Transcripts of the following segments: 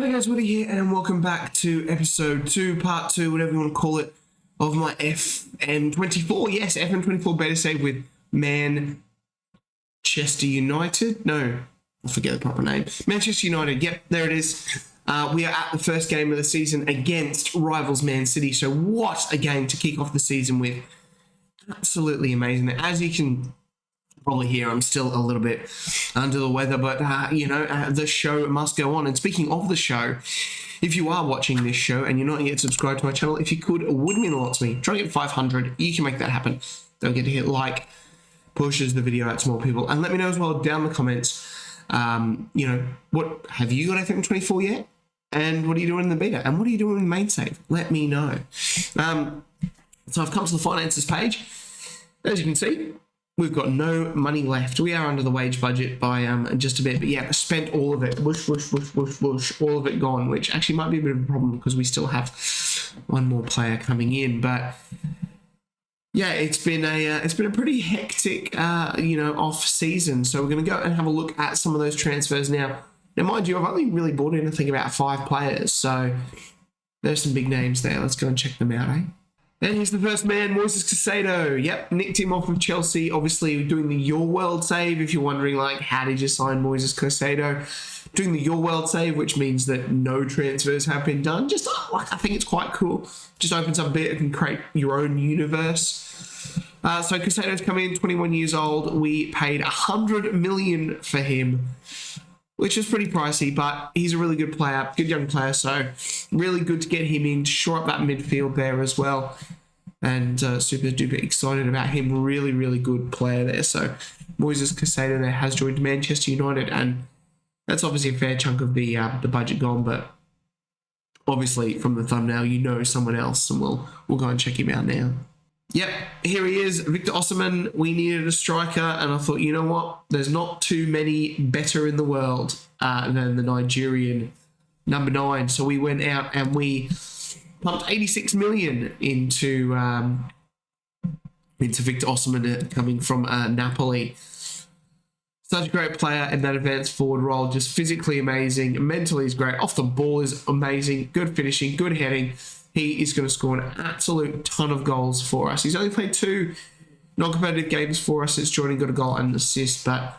Hey guys, Woody here, and welcome back to episode 2, part 2, whatever you want to call it, of my FM24. Yes, FM24 beta save with Manchester United. No, I forget the proper name. Manchester United. Yep, there it is. We are at the first game of the season against rivals Man City. So what a game to kick off the season with. Absolutely amazing. As you can probably hear, I'm still a little bit under the weather, but the show must go on. And speaking of the show, if you are watching this show and you're not yet subscribed to my channel, if you could, it would mean a lot to me. Try to get 500. You can make that happen. Don't forget to hit like, pushes the video out to more people, and let me know as well down in the comments. What have you got FM24 yet? And what are you doing in the beta? And what are you doing in the main save? Let me know. So I've come to the finances page. As you can see, we've got no money left. We are under the wage budget by just a bit, but yeah, spent all of it. Whoosh, whoosh, whoosh, whoosh, whoosh, all of it gone, which actually might be a bit of a problem because we still have one more player coming in. But yeah, it's been a pretty hectic off season. So we're going to go and have a look at some of those transfers now. Now, mind you, I've only really brought in, I think, about 5 players. So there's some big names there. Let's go and check them out, eh? And here's the first man, Moises Caicedo. Yep, nicked him off of Chelsea. Obviously, doing the Your World save. If you're wondering, how did you sign Moises Caicedo? Doing the Your World save, which means that no transfers have been done. Just, I think it's quite cool. Just opens up a bit and create your own universe. So Caicedo's come in, 21 years old. We paid $100 million for him, which is pretty pricey, but he's a really good player, good young player, so really good to get him in, shore up that midfield there as well, and super duper excited about him. Really, really good player there. So Moises Caicedo there has joined Manchester United, and that's obviously a fair chunk of the budget gone, but obviously from the thumbnail you know someone else, and we'll go and check him out now. Yep, here he is, Victor OSIMHEN. We needed a striker, and I thought, you know what? There's not too many better in the world than the Nigerian number 9. So we went out and we pumped 86 million into Victor OSIMHEN coming from Napoli. Such a great player in that advanced forward role, just physically amazing, mentally is great, off the ball is amazing, good finishing, good heading. He is going to score an absolute ton of goals for us. He's only played 2 non-competitive games for us since joining, got a goal and an assist, but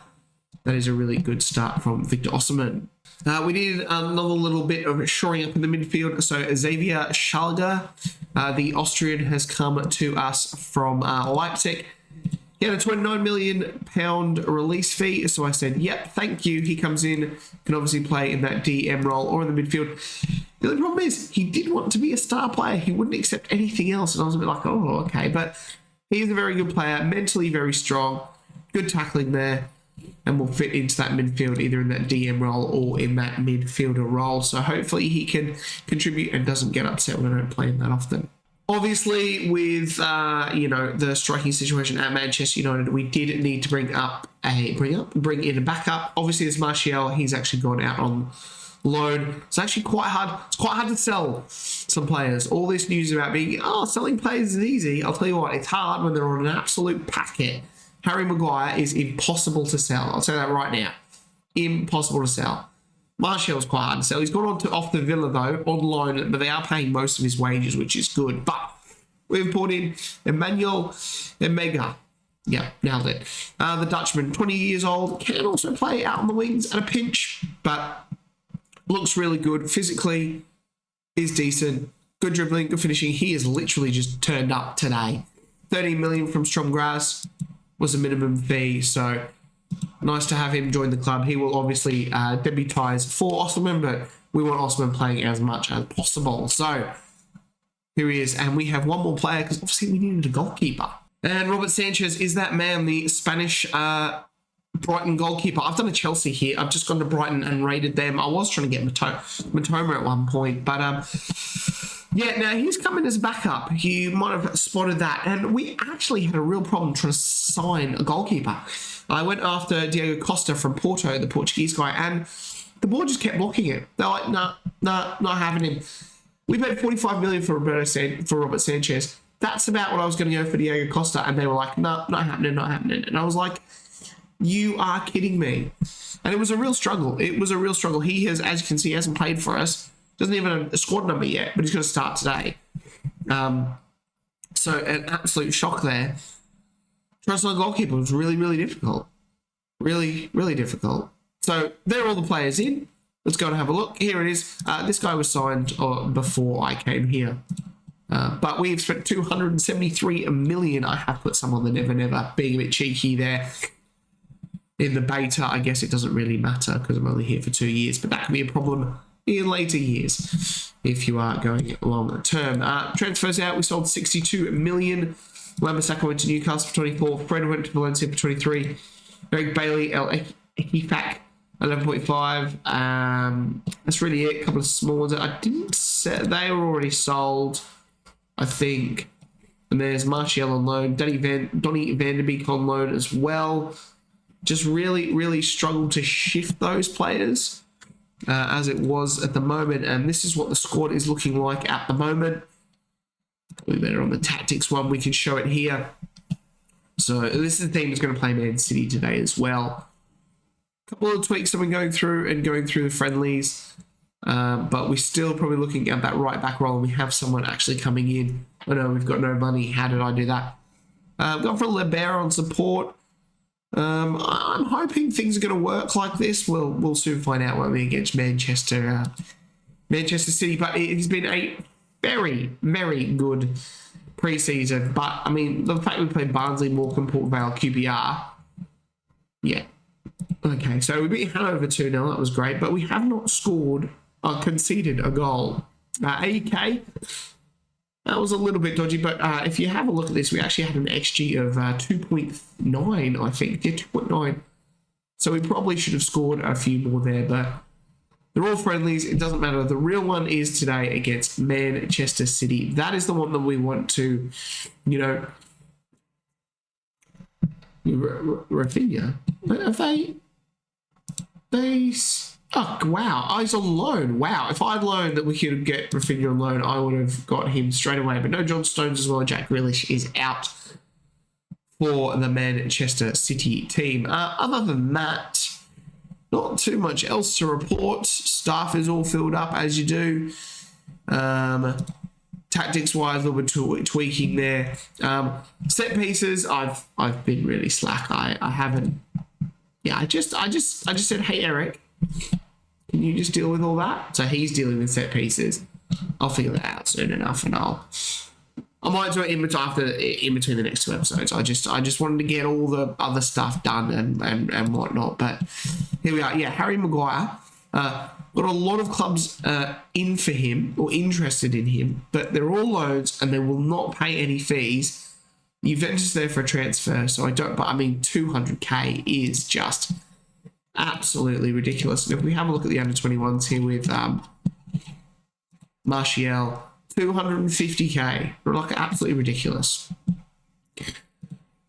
that is a really good start from Victor OSIMHEN. We needed another little bit of shoring up in the midfield. So Xavier Schalger, the Austrian, has come to us from Leipzig. He had a £29 million release fee, so I said, yep, thank you. He comes in, can obviously play in that DM role or in the midfield. The only problem is he did want to be a star player. He wouldn't accept anything else, and I was a bit like, oh, okay. But he is a very good player, mentally very strong, good tackling there, and will fit into that midfield either in that DM role or in that midfielder role. So hopefully he can contribute and doesn't get upset when I don't play him that often. Obviously, with the striking situation at Manchester United, we did need to bring in a backup. Obviously, there's Martial. He's actually gone out on loan. It's actually quite hard. It's quite hard to sell some players. All this news about selling players is easy. I'll tell you what, it's hard when they're on an absolute packet. Harry Maguire is impossible to sell. I'll say that right now. Impossible to sell. Martial's quite hard to sell. He's gone on to off the Villa though, on loan, but they are paying most of his wages, which is good. But we've brought in Emmanuel Emega. Yeah, nailed it. The Dutchman, 20 years old, can also play out on the wings at a pinch, but looks really good. Physically is decent. Good dribbling, good finishing. He is literally just turned up today. 13 million from Sturm Graz was a minimum fee, so nice to have him join the club. He will obviously debutise for OSIMHEN, but we want OSIMHEN playing as much as possible. So here he is, and we have one more player because obviously we needed a goalkeeper. And Robert Sanchez is that man, the Spanish Brighton goalkeeper. I've done a Chelsea here. I've just gone to Brighton and rated them. I was trying to get Matoma at one point, but yeah, now he's coming as backup. You might have spotted that. And we actually had a real problem trying to sign a goalkeeper. I went after Diego Costa from Porto, the Portuguese guy, and the board just kept blocking it. They're like, nah, not having him. We paid 45 million for Robert Sanchez. That's about what I was going to go for Diego Costa, and they were like, no, not happening. And I was like, You are kidding me. And it was a real struggle. It was a real struggle. He has, as you can see, hasn't played for us. Doesn't even have a squad number yet, but he's going to start today. So an absolute shock there. Try-to-line goalkeeper was really, really difficult. Really, really difficult. So there are all the players in. Let's go and have a look. Here it is. This guy was signed before I came here. But we've spent 273 million. I have put some on the Never Never, being a bit cheeky there. In the beta, I guess it doesn't really matter because I'm only here for 2 years, but that can be a problem in later years if you are going long term. Transfers out, we sold 62 million. Lambersaka went to Newcastle for 24. Fred went to Valencia for 23. Greg Bailey, El Ekifak, 11.5. That's really it. A couple of small ones. I didn't set, they were already sold, I think. And there's Martial on loan, Donny van der Beek on loan as well. Just really, really struggled to shift those players as it was at the moment. And this is what the squad is looking like at the moment. Probably better on the tactics one. We can show it here. So this is the team that's going to play Man City today as well. A couple of tweaks that we're going through the friendlies. But we're still probably looking at that right back role. And we have someone actually coming in. Oh no, we've got no money. How did I do that? Gone for Lebert on support. I'm hoping things are going to work like this. We'll soon find out when we against Manchester City. But it has been a very, very good pre-season. But I mean, the fact we played Barnsley, Morecambe, Port Vale, QPR. Yeah. Okay, so we beat Hanover 2-0. That was great. But we have not scored or conceded a goal. AEK. That was a little bit dodgy, but if you have a look at this, we actually had an XG of 2.9, I think. Yeah, 2.9. So we probably should have scored a few more there, but they're all friendlies. It doesn't matter. The real one is today against Manchester City. That is the one that we want to, you know, Rafinha. Have they... Oh, wow. Oh, he's on loan. Wow. If I'd loaned that we could get Rafinha on loan, I would have got him straight away. But no John Stones as well. Jack Grealish is out for the Manchester City team. Other than that, not too much else to report. Staff is all filled up as you do. Tactics-wise, a little bit tweaking there. Set pieces, I've been really slack. I haven't. Yeah, I just said, hey, Eric, can you just deal with all that? So he's dealing with set pieces. I'll figure that out soon enough, and I might do it in between the next two episodes. I just wanted to get all the other stuff done and whatnot. But here we are. Yeah, Harry Maguire. Got a lot of clubs in for him or interested in him, but they're all loans and they will not pay any fees. Juventus there for a transfer, so but I mean 200k is just absolutely ridiculous. And if we have a look at the under-21s here with Martial, 250k, like absolutely ridiculous.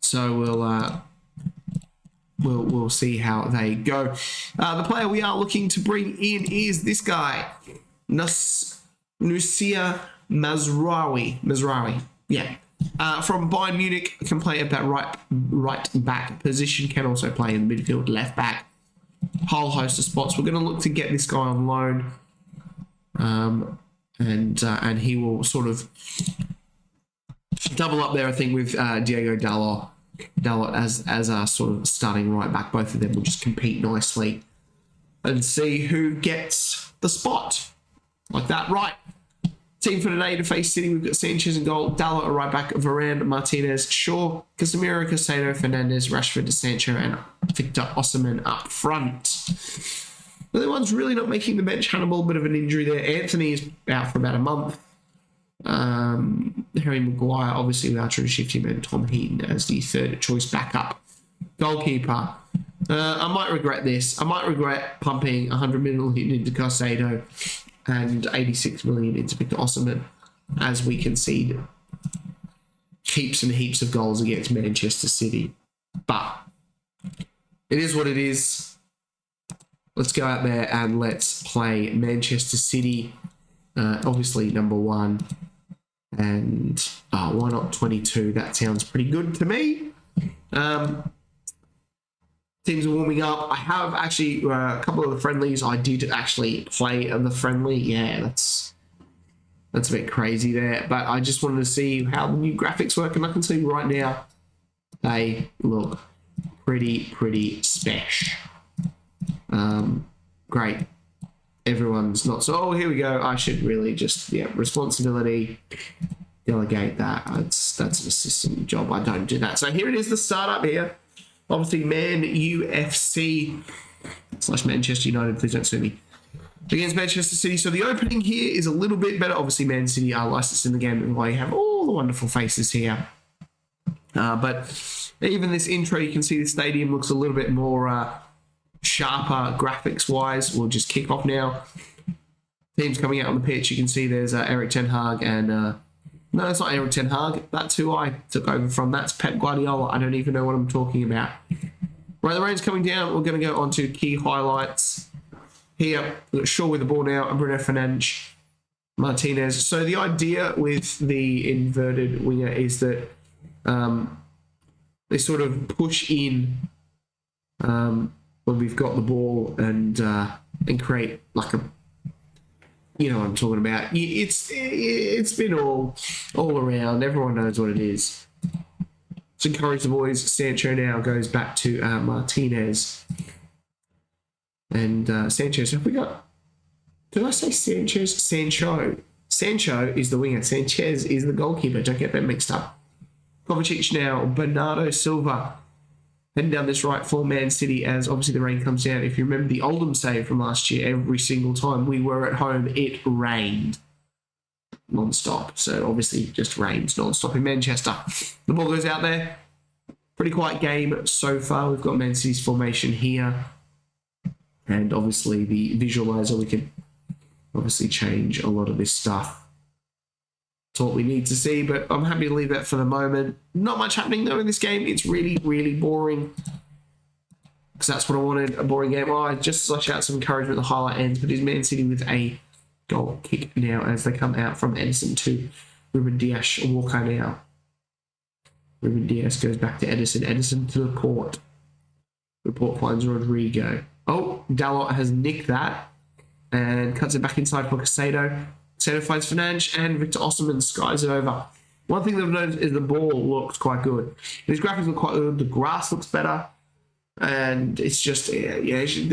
So we'll see how they go. The player we are looking to bring in is this guy, Nusia Mazraoui. Yeah. From Bayern Munich, can play at that right back position, can also play in the midfield, left back, whole host of spots. We're going to look to get this guy on loan, and he will sort of double up there, I think, with Diego Dalot as our sort of starting right back. Both of them will just compete nicely and see who gets the spot like that. Right. Team for today to face City, we've got Sanchez in goal, Dalot at right back, Varane, Martinez, Shaw, Casemiro, Casado, Fernandes, Rashford, Sancho, and Victor Osimhen up front. The other one's really not making the bench. Hannibal, bit of an injury there. Anthony is out for about a month. Harry Maguire, obviously, we are trying to shift him, and Tom Heaton as the third choice backup goalkeeper. I might regret this. I might regret pumping 100 million into Casado and 86 million into Victor Osimhen as we concede heaps and heaps of goals against Manchester City. But it is what it is. Let's go out there and let's play Manchester City. Obviously, number one. And why not 22? That sounds pretty good to me. Teams are warming up. I have actually a couple of the friendlies. I did actually play the friendly. Yeah, that's a bit crazy there. But I just wanted to see how the new graphics work, and I can see right now they look pretty special. Great. Everyone's not so. Oh, here we go. I should really just responsibility. Delegate that. That's an assistant job. I don't do that. So here it is, the startup here. Obviously, Man UFC / Manchester United. Please don't sue me. Against Manchester City. So the opening here is a little bit better. Obviously, Man City are licensed in the game, and why you have all the wonderful faces here. But even this intro, you can see the stadium looks a little bit more sharper graphics-wise. We'll just kick off now. Teams coming out on the pitch. You can see there's Eric Ten Hag and... no, it's not Eric Ten Hag. That's who I took over from. That's Pep Guardiola. I don't even know what I'm talking about. Right, the rain's coming down. We're going to go on to key highlights. Here, we've got Shaw with the ball now, and Bruno Fernandes, Martinez. So the idea with the inverted winger is that they sort of push in when we've got the ball and create like a... You know what I'm talking about. It's been all around. Everyone knows what it is. Let's encourage the boys. Sancho now goes back to Martinez. And Sanchez, have we got... Did I say Sanchez? Sancho. Sancho is the winger. Sanchez is the goalkeeper. Don't get that mixed up. Kovacic now. Bernardo Silva. Heading down this right for Man City as obviously the rain comes down. If you remember the Oldham save from last year, every single time we were at home, it rained non-stop. So obviously just rains non-stop in Manchester. The ball goes out there. Pretty quiet game so far. We've got Man City's formation here. And obviously the visualizer, we can obviously change a lot of this stuff. That's what we need to see, but I'm happy to leave that for the moment. Not much happening though in this game. It's really boring. Because that's what I wanted, a boring game. I just slash out some encouragement at the highlight ends, but is Man City with a goal kick now as they come out from Edison to Ruben Dias. Walker now. Ruben Dias goes back to Edison. Edison to Laporte. Laporte finds Rodrigo. Oh, Dalot has nicked that and cuts it back inside for Casado. Casado finds Fernandes and Victor Osimhen skies it over. One thing that I've noticed is the ball looks quite good. These graphics look quite good. The grass looks better. And it's just, the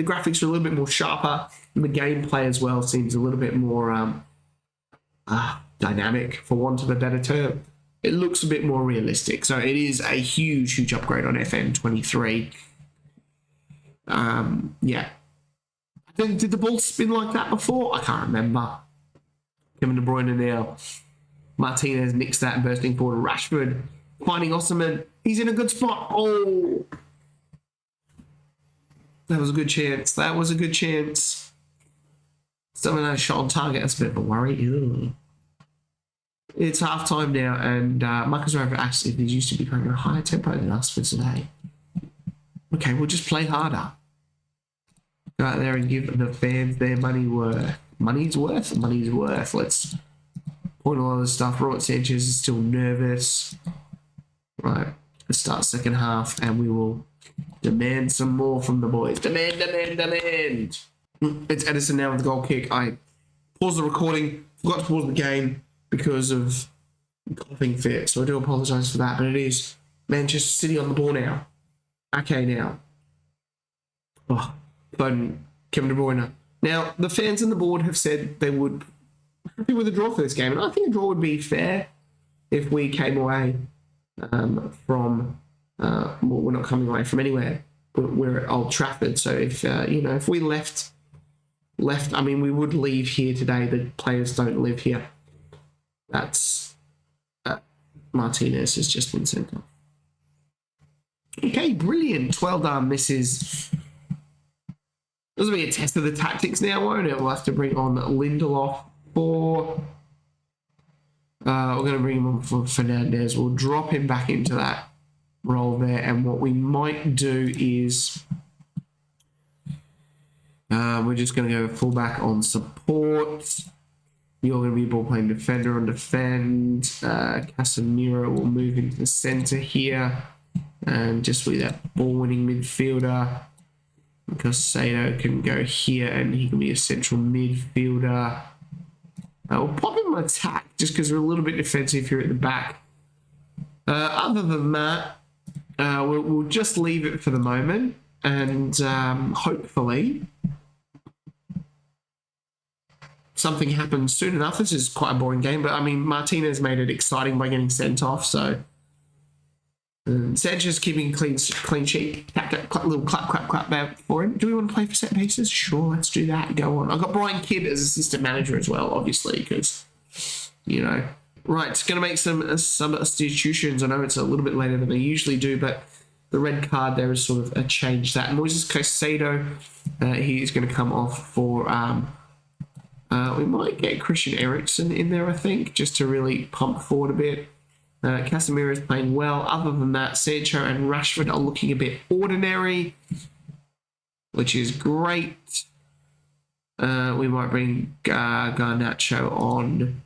graphics are a little bit more sharper. And the gameplay as well seems a little bit more dynamic, for want of a better term. It looks a bit more realistic. So it is a huge upgrade on FM23. Did the ball spin like that before? I can't remember. Kevin De Bruyne now. Martinez nicks that and bursting forward. Rashford finding Osimhen. He's in a good spot. Oh! That was a good chance. That was a good chance. Still another shot on target. That's a bit of a worry. Ew. It's half time now, and Marcus Rashford asked if he's used to be playing at a higher tempo than us for today. Okay, we'll just play harder. Go out there and give the fans their money worth. Money's worth. Money's worth. Let's point a lot of this stuff. Robert Sanchez is still nervous. Right. Let's start second half, and we will demand some more from the boys. Demand. It's Edison now with the goal kick. I paused the recording. Forgot to pause the game because of coughing fit. So I do apologise for that. But it is Manchester City on the ball now. Okay, now. Oh, Foden, Kevin De Bruyne. Now, the fans on the board have said they would be happy with a draw for this game. And I think a draw would be fair if we came away from... well, we're not coming away from anywhere. We're at Old Trafford. So if, if we left, I mean, we would leave here today. The players don't live here. That's... Martinez has just been sent off. Okay, brilliant. Well done. This is... This will be a test of the tactics now, won't it? We'll have to bring on Lindelof for... we're going to bring him on for Fernandes. We'll drop him back into that role there. And what we might do is... we're just going to go fullback on support. You're going to be ball playing defender on defend. Casemiro will move into the centre here. And just with that ball-winning midfielder, Casado can go here and he can be a central midfielder. We'll pop him on attack just because we're a little bit defensive here at the back. Other than that, we'll just leave it for the moment, and hopefully something happens soon enough. This is quite a boring game, but I mean, Martinez made it exciting by getting sent off, so Sanchez keeping clean sheet. Little clap for him. Do we want to play for set pieces? Sure, let's do that. Go on. I've got Brian Kidd as assistant manager as well, obviously, because, you know. Right, it's going to make some substitutions. I know it's a little bit later than I usually do, but the red card there has sort of changed that. Moises Caicedo, he is going to come off for... we might get Christian Eriksen in there, I think, just to really pump forward a bit. Casemiro is playing well. Other than that, Sancho and Rashford are looking a bit ordinary, which is great. We might bring Garnacho on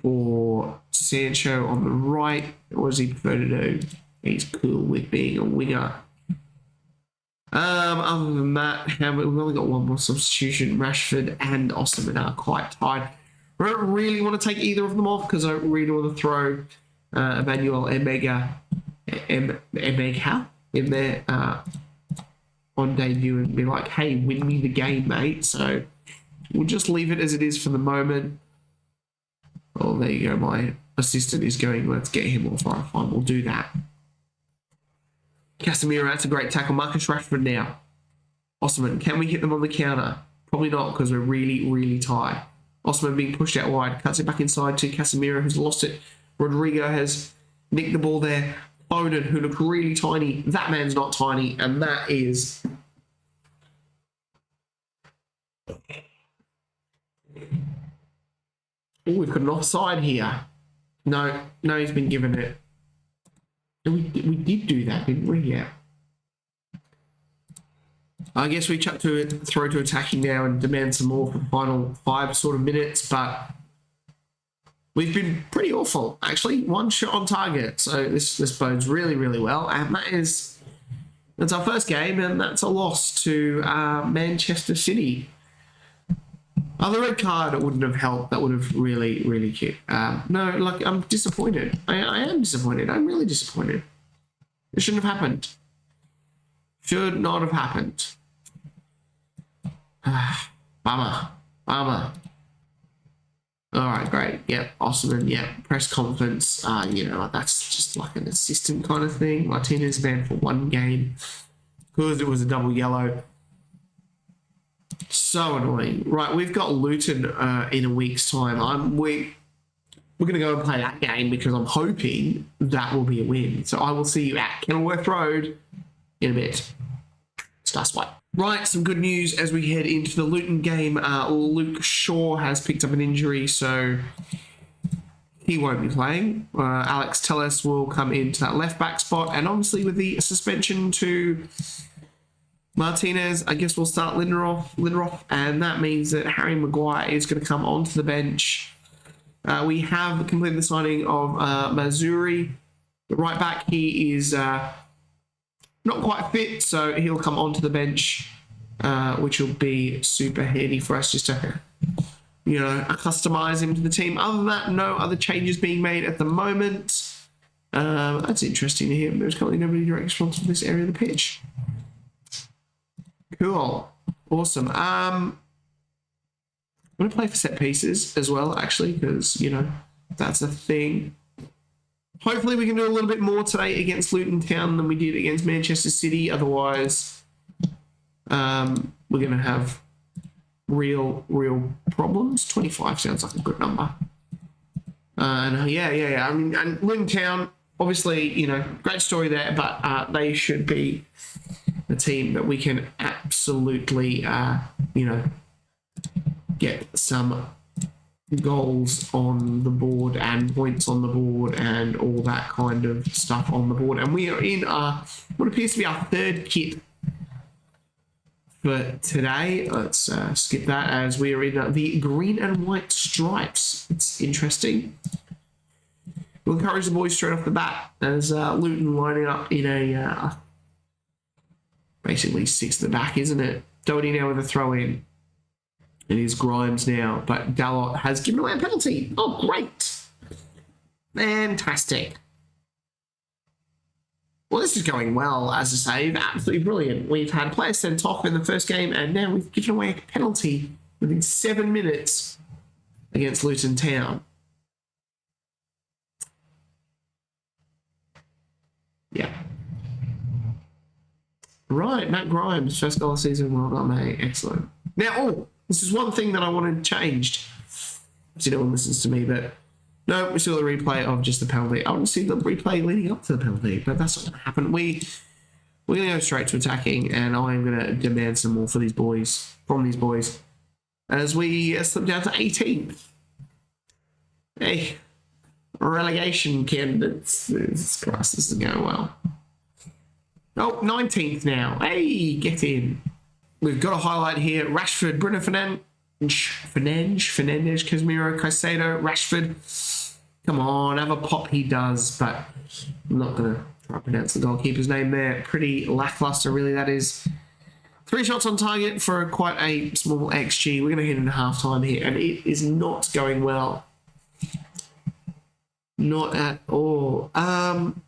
for Sancho on the right. What does he prefer to do? He's cool with being a winger. Other than that, we've only got one more substitution. Rashford and OSIMHEN are quite tied. I don't really want to take either of them off because I don't really want to throw Emmanuel Emega in there on debut and be like, hey, win me the game, mate. So we'll just leave it as it is for the moment. Oh, there you go. My assistant is going, let's get him off. All right, fine, we'll do that. Casemiro, that's a great tackle. Marcus Rashford now. OSIMHEN, can we hit them on the counter? Probably not because we're really, really tight. OSIMHEN being pushed out wide, cuts it back inside to Casemiro, who's lost it. Rodrigo has nicked the ball there. Foden, who looked really tiny. That man's not tiny, and that is... Oh, we've got an offside here. No, he's been given it. We did do that, didn't we? Yeah. I guess we throw to attacking now and demand some more for the final 5 sort of minutes, but we've been pretty awful, actually. 1 shot on target, so this bodes really, really well. And that's our first game, and that's a loss to Manchester City. The red card wouldn't have helped. That would have really, really kicked. No, like, I'm disappointed. I am disappointed. I'm really disappointed. It shouldn't have happened. Should not have happened. Bummer. All right, great. Yep, OSIMHEN. Yep, press conference. That's just like an assistant kind of thing. Martinez banned for 1 game because it was a double yellow. So annoying. Right, we've got Luton in a week's time. We're going to go and play that game because I'm hoping that will be a win. So I will see you at Kenilworth Road in a bit. Start swipe. Right, some good news as we head into the Luton game. Luke Shaw has picked up an injury, so he won't be playing. Alex Telles will come into that left-back spot, and obviously with the suspension to Martinez, I guess we'll start Lindelof, and that means that Harry Maguire is going to come onto the bench. We have completed the signing of Mazuri, the right back. He is not quite fit, so he'll come onto the bench, which will be super handy for us just to, customize him to the team. Other than that, no other changes being made at the moment. That's interesting to hear. There's currently nobody direct response for this area of the pitch. Cool. Awesome. I'm going to play for set pieces as well, actually, because, that's a thing. Hopefully we can do a little bit more today against Luton Town than we did against Manchester City. Otherwise, we're going to have real problems. 25 sounds like a good number. Yeah. I mean, and Luton Town, obviously, great story there, but they should be a team that we can absolutely, get some goals on the board and points on the board and all that kind of stuff on the board. And we are in what appears to be our 3rd kit for today. Let's skip that as we are in the green and white stripes. It's interesting. we'll encourage the boys straight off the bat as Luton lining up in a basically 6 at the back, isn't it? Doherty now with a throw in. It is Grimes now, but Dalot has given away a penalty. Oh, great. Fantastic. Well, this is going well as a save. Absolutely brilliant. We've had players sent off in the first game, and now we've given away a penalty within 7 minutes against Luton Town. Yeah. Right, Matt Grimes, first goal of the season. Well done, mate. Excellent. Now, this is one thing that I wanted changed. Obviously, no one listens to me, but no, we saw the replay of just the penalty. I want to see the replay leading up to the penalty, but that's not going to happen. We're going to go straight to attacking, and I'm going to demand some more from these boys, as we slip down to 18th. Hey, relegation candidates. Jesus Christ, this is going well. Oh, 19th now. Hey, get in. We've got a highlight here. Rashford, Bruno Fernandes, Casemiro, Caicedo, Rashford. Come on, have a pop. He does, but I'm not going to try to pronounce the goalkeeper's name there. Pretty lackluster, really, that is. 3 shots on target for quite a small XG. We're going to hit into half-time here, and it is not going well. Not at all. Come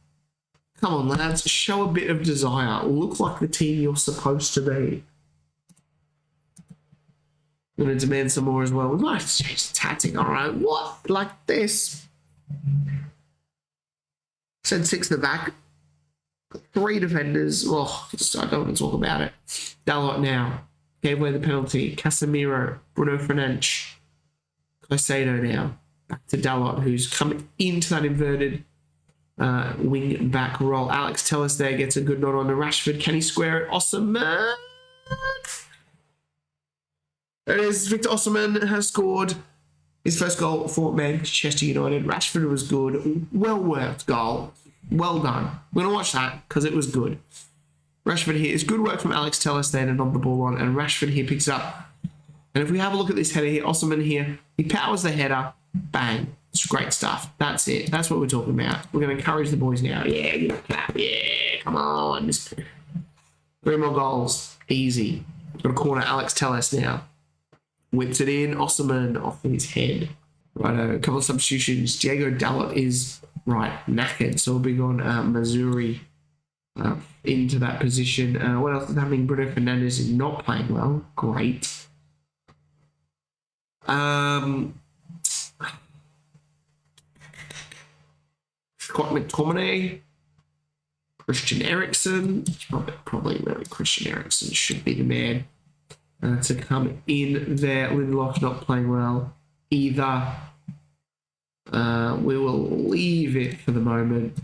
on, lads. Show a bit of desire. Look like the team you're supposed to be. I'm going to demand some more as well. We might have to change the tactic. All right. What? Like this? Send 6 in the back. 3 defenders. Oh, I don't want to talk about it. Dalot now. Gave away the penalty. Casemiro. Bruno Fernandes. Caicedo now. Back to Dalot, who's come into that inverted wing back role. Alex Telles there gets a good nod on the Rashford. Can he square it? OSIMHEN. There it is. Victor OSIMHEN has scored his first goal for Manchester United. Rashford was good. Well worked goal. Well done. We're going to watch that because it was good. Rashford here is good work from Alex Telles there to knock the ball on, and Rashford here picks up. And if we have a look at this header here, OSIMHEN here, he powers the header. Bang. It's great stuff. That's it. That's what we're talking about. We're going to encourage the boys now. Yeah, give it a clap. Yeah, come on. Just 3 more goals. Easy. Got a corner. Alex Telles now. Whips it in. OSIMHEN off his head. Right, a couple of substitutions. Diego Dalot is, knackered. So we'll be on Missouri into that position. What else is happening? Bruno Fernandes is not playing well. Great. Scott McTominay, Christian Eriksen. Probably really Christian Eriksen should be the man to come in there. Lindelof not playing well either. We will leave it for the moment.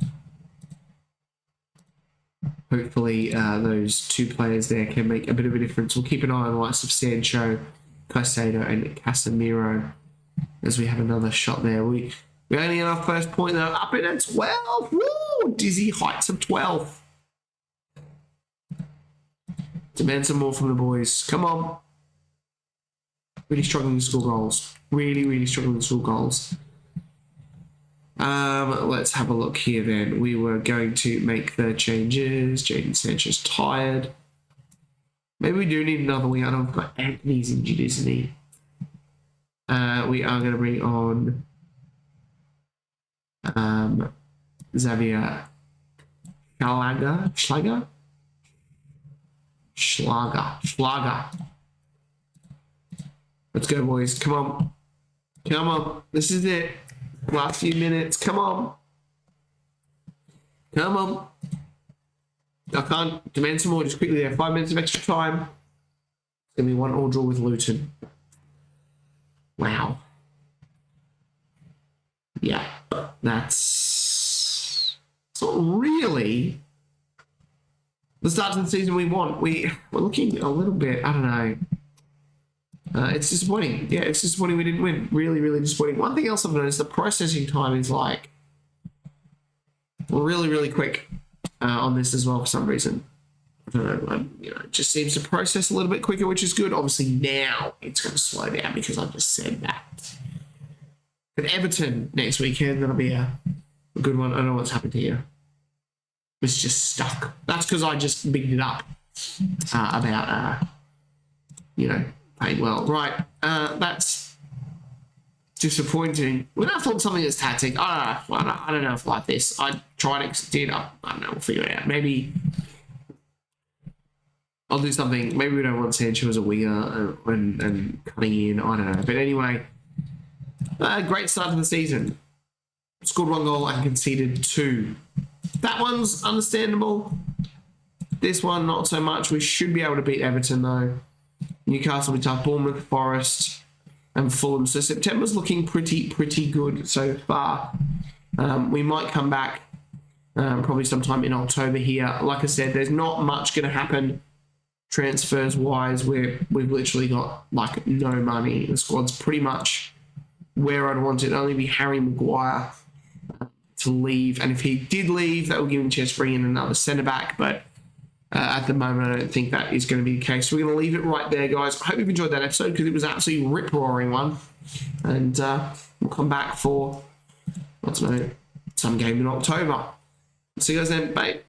Hopefully those 2 players there can make a bit of a difference. We'll keep an eye on the likes of Sancho, Caicedo and Casemiro as we have another shot there. We only get our first point though, up in at 12. Woo! Dizzy heights of 12. Demand some more from the boys. Come on. Really struggling to score goals. Really struggling to score goals. Let's have a look here then. We were going to make the changes. Jadon Sancho's tired. Maybe we do need another wing. I don't know. Anthony's injured, isn't he? We are going to bring on Xavier Schlager. Let's go, boys. Come on. This is it. Last few minutes. Come on. I can't demand some more. Just quickly there. 5 minutes of extra time. It's going to be 1-1 draw with Luton. Wow. Yeah, that's not really the start of the season we want. We're looking a little bit, I don't know. It's disappointing. Yeah, it's disappointing we didn't win. Really disappointing. One thing else I've noticed, the processing time is really quick on this as well for some reason. I don't know. It just seems to process a little bit quicker, which is good. Obviously now it's going to slow down because I've just said that. But Everton next weekend, that'll be a good one. I don't know what's happened here. It's just stuck. That's because I just bigged it up about, playing well. Right, that's disappointing. When I thought something was tactic, I don't know if like this. I tried it, did. I don't know, we'll figure it out. Maybe I'll do something. Maybe we don't want Sancho as a winger and cutting in. I don't know. But anyway, great start to the season. Scored 1 goal and conceded 2. That one's understandable. This one, not so much. We should be able to beat Everton, though. Newcastle will be tough. Bournemouth, Forest, and Fulham. So September's looking pretty good so far. We might come back probably sometime in October here. Like I said, there's not much going to happen transfers-wise, where we've literally got, like, no money. The squad's pretty much where I'd want it. It'd only be Harry Maguire to leave, and if he did leave, that will give him a chance to bring in another centre-back, but at the moment, I don't think that is going to be the case. So we're going to leave it right there, guys. I hope you've enjoyed that episode, because it was an absolutely rip-roaring one, and we'll come back for, I don't know, some game in October. See you guys then. Bye.